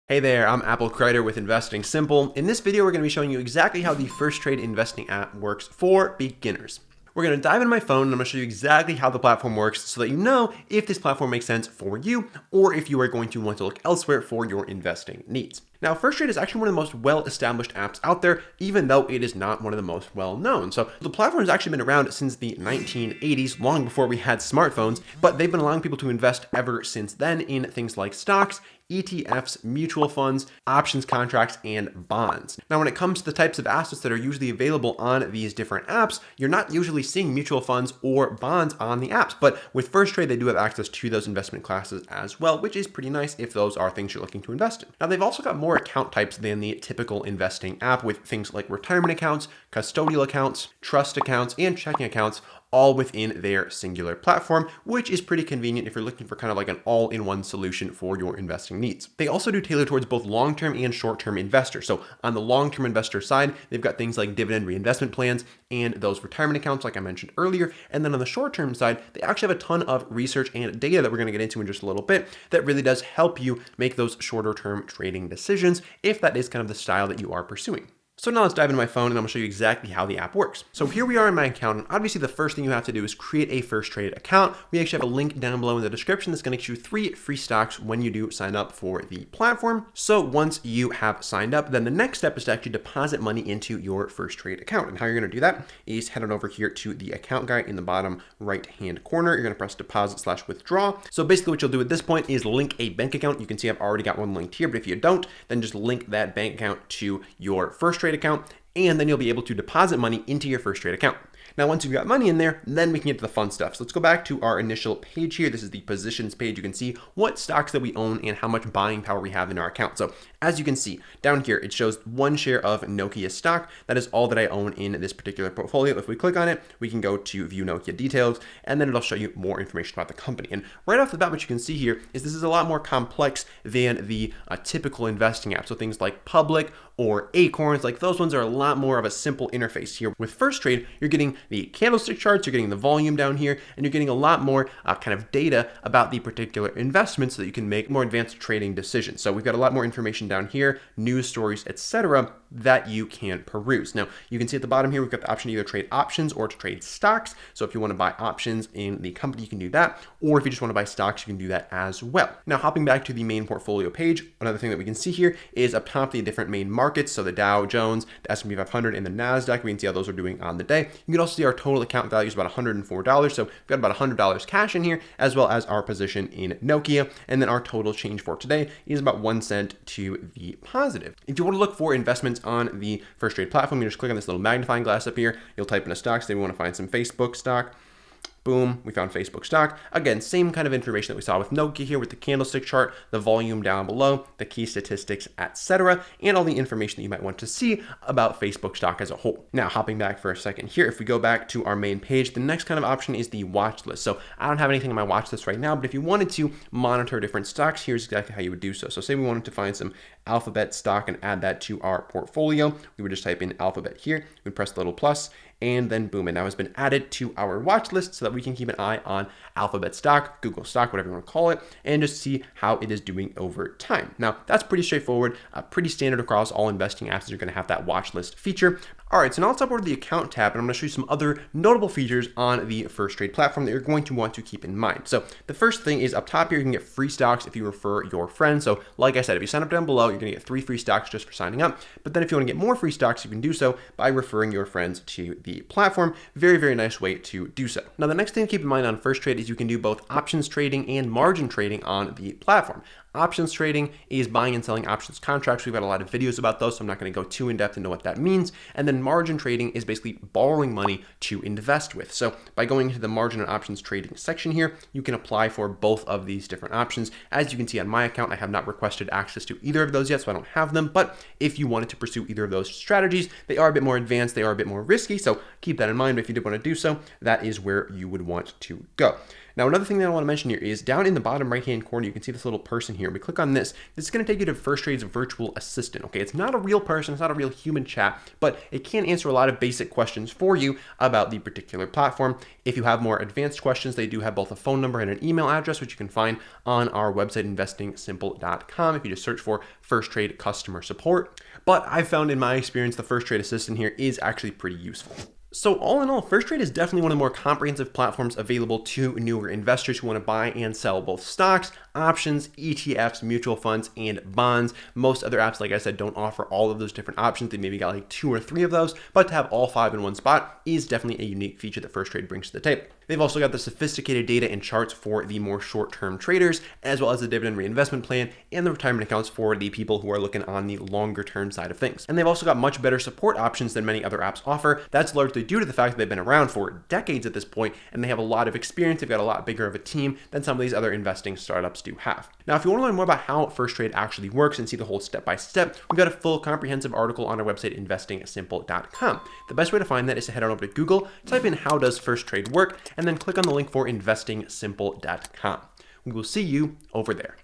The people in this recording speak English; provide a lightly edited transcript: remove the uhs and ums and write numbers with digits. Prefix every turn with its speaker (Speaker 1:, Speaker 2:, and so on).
Speaker 1: Hey there, I'm Apple Crider with Investing Simple. In this video, we're going to be showing you exactly how the Firstrade investing app works for beginners. We're going to dive into my phone and I'm going to show you exactly how the platform works so that you know if this platform makes sense for you or if you are going to want to look elsewhere for your investing needs. Now, Firstrade is actually one of the most well-established apps out there, even though it is not one of the most well-known. So the platform has actually been around since the 1980s, long before we had smartphones, but they've been allowing people to invest ever since then in things like stocks, ETFs, mutual funds, options contracts, and bonds. Now, when it comes to the types of assets that are usually available on these different apps, you're not usually seeing mutual funds or bonds on the apps, but with Firstrade, they do have access to those investment classes as well, which is pretty nice if those are things you're looking to invest in. Now, they've also got more account types than the typical investing app with things like retirement accounts, custodial accounts, trust accounts, and checking accounts, all within their singular platform, which is pretty convenient if you're looking for kind of like an all-in-one solution for your investing needs. They also do tailor towards both long-term and short-term investors. So on the long-term investor side, they've got things like dividend reinvestment plans and those retirement accounts like I mentioned earlier. And then on the short-term side, they actually have a ton of research and data that we're going to get into in just a little bit that really does help you make those shorter-term trading decisions if that is kind of the style that you are pursuing. So now let's dive into my phone and I'm going to show you exactly how the app works. So here we are in my account, and obviously the first thing you have to do is create a Firstrade account. We actually have a link down below in the description that's going to get you 3 free stocks when you do sign up for the platform. So once you have signed up, then the next step is to actually deposit money into your Firstrade account. And how you're going to do that is head on over here to the account guide in the bottom right-hand corner. You're going to press deposit/withdraw. So basically what you'll do at this point is link a bank account. You can see I've already got one linked here, but if you don't, then just link that bank account to your Firstrade account, and then you'll be able to deposit money into your Firstrade account. Now, once you've got money in there, then we can get to the fun stuff. So let's go back to our initial page here. This is the positions page. You can see what stocks that we own and how much buying power we have in our account. So as you can see down here, it shows 1 share of Nokia stock. That is all that I own in this particular portfolio. If we click on it, we can go to view Nokia details, and then it'll show you more information about the company. And right off the bat, what you can see here is this is a lot more complex than the typical investing app. So things like Public or Acorns, like those ones are a lot more of a simple interface. Here with Firstrade, you're getting the candlestick charts, you're getting the volume down here, and you're getting a lot more kind of data about the particular investments so that you can make more advanced trading decisions. So we've got a lot more information down here, news stories, etc., that you can peruse. Now, you can see at the bottom here, we've got the option to either trade options or to trade stocks. So if you want to buy options in the company, you can do that. Or if you just want to buy stocks, you can do that as well. Now, hopping back to the main portfolio page, another thing that we can see here is up top the different main markets. So the Dow Jones, the S&P 500, and the NASDAQ. We can see how those are doing on the day. You can also see our total account value is about $104. So we've got about $100 cash in here, as well as our position in Nokia. And then our total change for today is about 1 cent to the positive. If you want to look for investments on the Firstrade platform, you just click on this little magnifying glass up here. You'll type in a stock. Say we want to find some Facebook stock. Boom, we found Facebook stock. Again, same kind of information that we saw with Nokia here with the candlestick chart, the volume down below, the key statistics, etc., and all the information that you might want to see about Facebook stock as a whole. Now, hopping back for a second here, if we go back to our main page, the next kind of option is the watch list. So I don't have anything on my watch list right now, but if you wanted to monitor different stocks, here's exactly how you would do so. So say we wanted to find some Alphabet stock and add that to our portfolio. We would just type in Alphabet here, we'd press the little plus, and then boom, it now has been added to our watch list so that we can keep an eye on Alphabet stock, Google stock, whatever you want to call it, and just see how it is doing over time. Now, that's pretty straightforward, pretty standard across all investing apps. You're going to have that watch list feature. All right, so now let's hop over to the account tab, and I'm going to show you some other notable features on the Firstrade platform that you're going to want to keep in mind. So the first thing is up top here, you can get free stocks if you refer your friends. So like I said, if you sign up down below, you're going to get 3 free stocks just for signing up. But then if you want to get more free stocks, you can do so by referring your friends to the platform. Very, very nice way to do so. Now, the next thing to keep in mind on Firstrade is you can do both options trading and margin trading on the platform. Options trading is buying and selling options contracts. We've got a lot of videos about those, so I'm not going to go too in depth into what that means. And then margin trading is basically borrowing money to invest with. So by going into the margin and options trading section here, you can apply for both of these different options. As you can see on my account, I have not requested access to either of those yet, so I don't have them. But if you wanted to pursue either of those strategies, they are a bit more advanced, they are a bit more risky. So keep that in mind. But if you did want to do so, that is where you would want to go. Now, another thing that I want to mention here is down in the bottom right-hand corner, you can see this little person here. We click on this. This is going to take you to Firstrade's virtual assistant. Okay, it's not a real person, it's not a real human chat, but it can answer a lot of basic questions for you about the particular platform. If you have more advanced questions, they do have both a phone number and an email address, which you can find on our website, investingsimple.com, if you just search for Firstrade customer support. But I've found in my experience, the Firstrade assistant here is actually pretty useful. So all in all, Firstrade is definitely one of the more comprehensive platforms available to newer investors who want to buy and sell both stocks, options, ETFs, mutual funds, and bonds. Most other apps, like I said, don't offer all of those different options. They maybe got like 2 or 3 of those, but to have all 5 in one spot is definitely a unique feature that Firstrade brings to the table. They've also got the sophisticated data and charts for the more short-term traders, as well as the dividend reinvestment plan and the retirement accounts for the people who are looking on the longer-term side of things. And they've also got much better support options than many other apps offer. That's largely due to the fact that they've been around for decades at this point, and they have a lot of experience. They've got a lot bigger of a team than some of these other investing startups do have. Now, if you want to learn more about how Firstrade actually works and see the whole step-by-step, we've got a full comprehensive article on our website, investingsimple.com. The best way to find that is to head on over to Google, type in "how does Firstrade work," and then click on the link for investingsimple.com. We will see you over there.